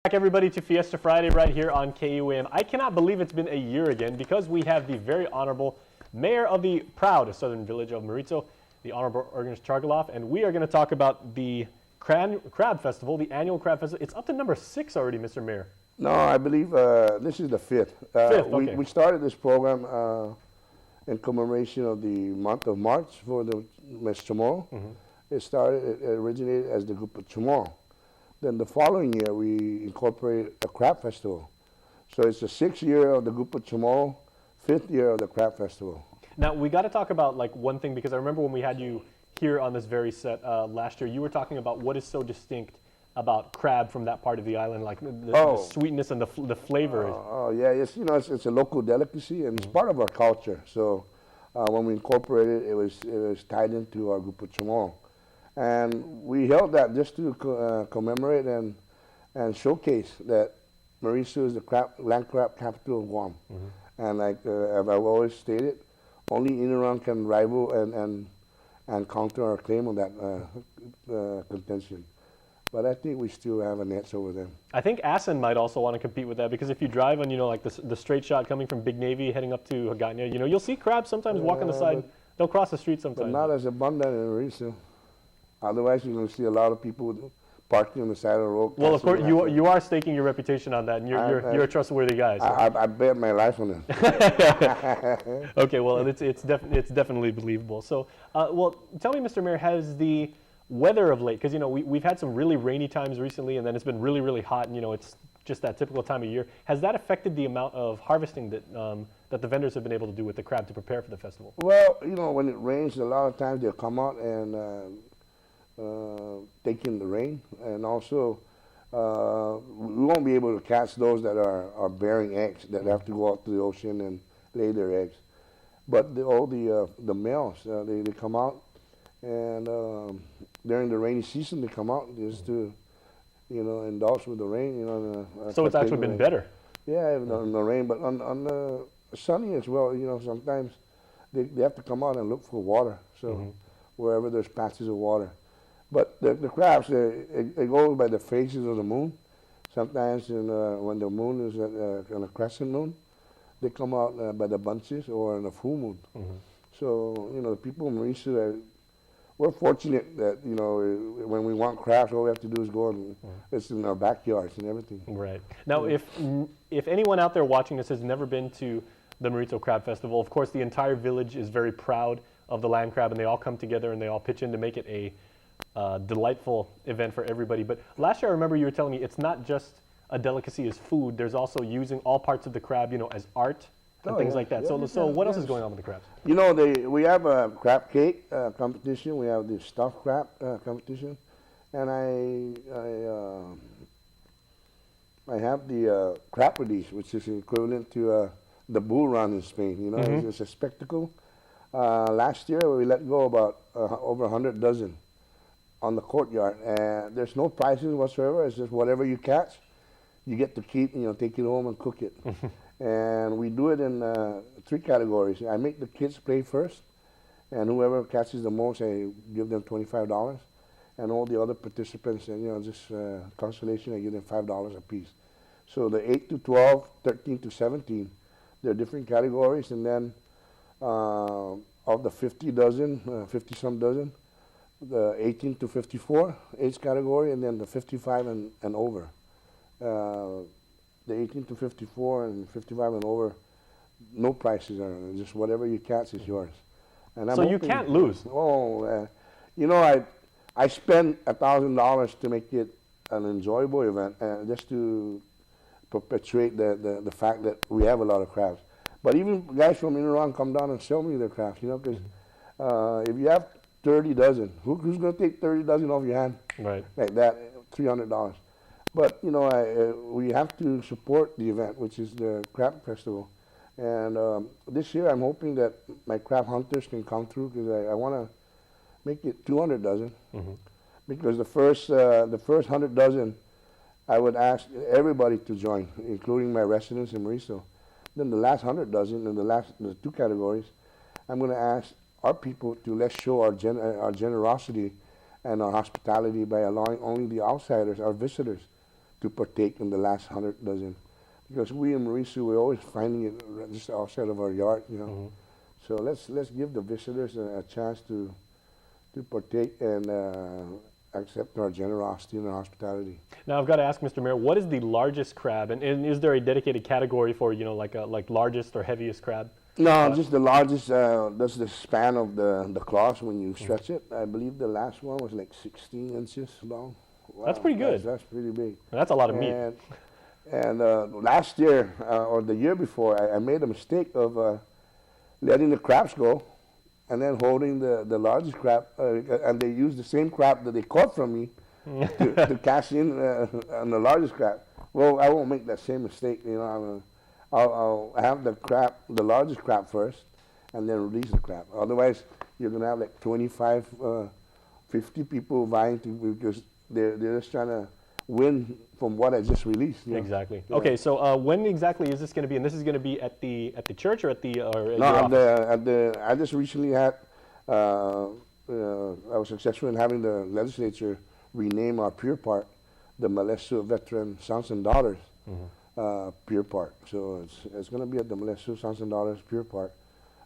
Back everybody to Fiesta Friday right here on KUAM. I cannot believe it's been a year again because we have the very honorable mayor of the proud southern village of Merizo, the Honorable Ernest Chargualaf, and we are going to talk about the Crab Festival, the annual Crab Festival. It's up to number 6 already, Mr. Mayor. No, I believe this is the 5th. Okay. We started this program in commemoration of the month of March for the Mes Chamorro. It originated as the group of Chamorro. Then the following year, we incorporated a crab festival. So it's the 6th year of the Grupo Chamorro, 5th year of the crab festival. Now, we got to talk about like one thing, because I remember when we had you here on this very set last year, you were talking about what is so distinct about crab from that part of the island, like the sweetness and the flavor. Yeah, it's a local delicacy, and it's part of our culture. So when we incorporated it, it was tied into our Grupo Chamorro. And we held that just to commemorate and showcase that Merizo is the land crab capital of Guam. And like I've always stated, only Inaran can rival and counter our claim on that contention. But I think we still have an edge over them. I think Assen might also want to compete with that, because if you drive on, like the straight shot coming from Big Navy heading up to Hagåtña, you'll see crabs sometimes walk on the side. They'll cross the street sometimes. But not as abundant in Merizo. Otherwise, you're going to see a lot of people parking on the side of the road. Well, of course, you are staking your reputation on that, and you're a trustworthy guy. So. I bet my life on it. Okay, well, it's definitely believable. So, well, tell me, Mr. Mayor, has the weather of late, because we've had some really rainy times recently, and then it's been really, really hot, and it's just that typical time of year. Has that affected the amount of harvesting that the vendors have been able to do with the crab to prepare for the festival? Well, when it rains, a lot of times they'll come out and take in the rain, and also we won't be able to catch those that are bearing eggs that have to go out to the ocean and lay their eggs. But all the males, they come out, and during the rainy season they come out just to indulge with the rain. So it's actually been better. Yeah, in the rain, but on the sunny as well. Sometimes they have to come out and look for water. So wherever there's patches of water. But the crabs, they go by the phases of the moon. Sometimes when the moon is on a crescent moon, they come out by the bunches, or on a full moon. So, the people in Merizo, we're fortunate that, when we want crabs, all we have to do is go and it's in our backyards and everything. Right. Now, if anyone out there watching this has never been to the Merizo Crab Festival, of course, the entire village is very proud of the land crab, and they all come together and they all pitch in to make it a delightful event for everybody. But last year, I remember you were telling me it's not just a delicacy as food. There's also using all parts of the crab, as art and things like that. Yeah, so what else is going on with the crabs? We have a crab cake competition. We have the stuffed crab competition, and I have the crab release, which is equivalent to the bull run in Spain. It's a spectacle. Last year, we let go about over 100 dozen on the courtyard, and there's no prizes whatsoever. It's just whatever you catch, you get to keep, take it home and cook it. And we do it in 3 categories. I make the kids play first, and whoever catches the most, I give them $25, and all the other participants, and just consolation, I give them $5 a piece. So the 8 to 12, 13 to 17, there are different categories, and then of the 50 some dozen, the 18 to 54 age category, and then the 55 and over. The 18 to 54 and 55 and over, no prices are, just whatever you catch is yours. And so you can't lose. I spend $1,000 to make it an enjoyable event, just to perpetuate the fact that we have a lot of crabs. But even guys from Inaran come down and sell me their crabs, because if you have 30 dozen. Who's going to take 30 dozen off your hand? Right. Like that, $300. But, we have to support the event, which is the crab festival. And this year I'm hoping that my crab hunters can come through, because I want to make it 200 dozen. Because the first 100 dozen, I would ask everybody to join, including my residents in Merizo. Then the last 100 dozen, in the 2 categories, I'm going to ask our people to let's show our generosity and our hospitality by allowing only the outsiders, our visitors, to partake in the last 100 dozen. Because we in Merizo, we're always finding it just outside of our yard, you know. Mm-hmm. So let's give the visitors a chance to partake and accept our generosity and our hospitality. Now I've got to ask Mr. Mayor, what is the largest crab, and is there a dedicated category for, you know, like largest or heaviest crab? No, just the largest. That's the span of the claws when you stretch it. I believe the last one was like 16 inches long. Wow, That's pretty good. That's pretty big. That's a lot of meat. And last year or the year before, I made a mistake of letting the crabs go, and then holding the largest crab, and they used the same crab that they caught from me to cash in on the largest crab. Well, I won't make that same mistake. You know, I'll have the largest crab first, and then release the crab. Otherwise, you're gonna have like 25, 50 people vying because they're just trying to win from what I just released. You know? Exactly. Yeah. Okay, so when exactly is this going to be? And this is going to be at the church or at the I just recently had. I was successful in having the legislature rename our pier park the Merizo Veteran Sons and Daughters Pier Park. So it's going to be at the Merizo Sons and Daughters Pier Park,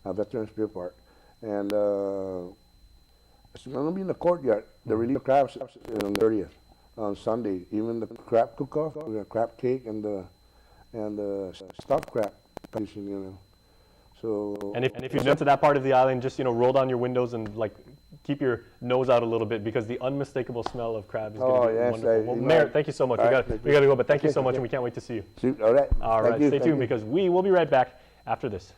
Veterans Pier Park, and it's going to be in the courtyard. The release of crabs on the 30th. On Sunday, even the crab cook-off, the crab cake, and the stuffed crab position, you know. So and if you've been to that part of the island, just roll down your windows and like keep your nose out a little bit because the unmistakable smell of crab is going to be wonderful. Well, Mayor, thank you so much. We got to go, but thank you so much, and we can't wait to see you. All right. All right, stay tuned because we will be right back after this.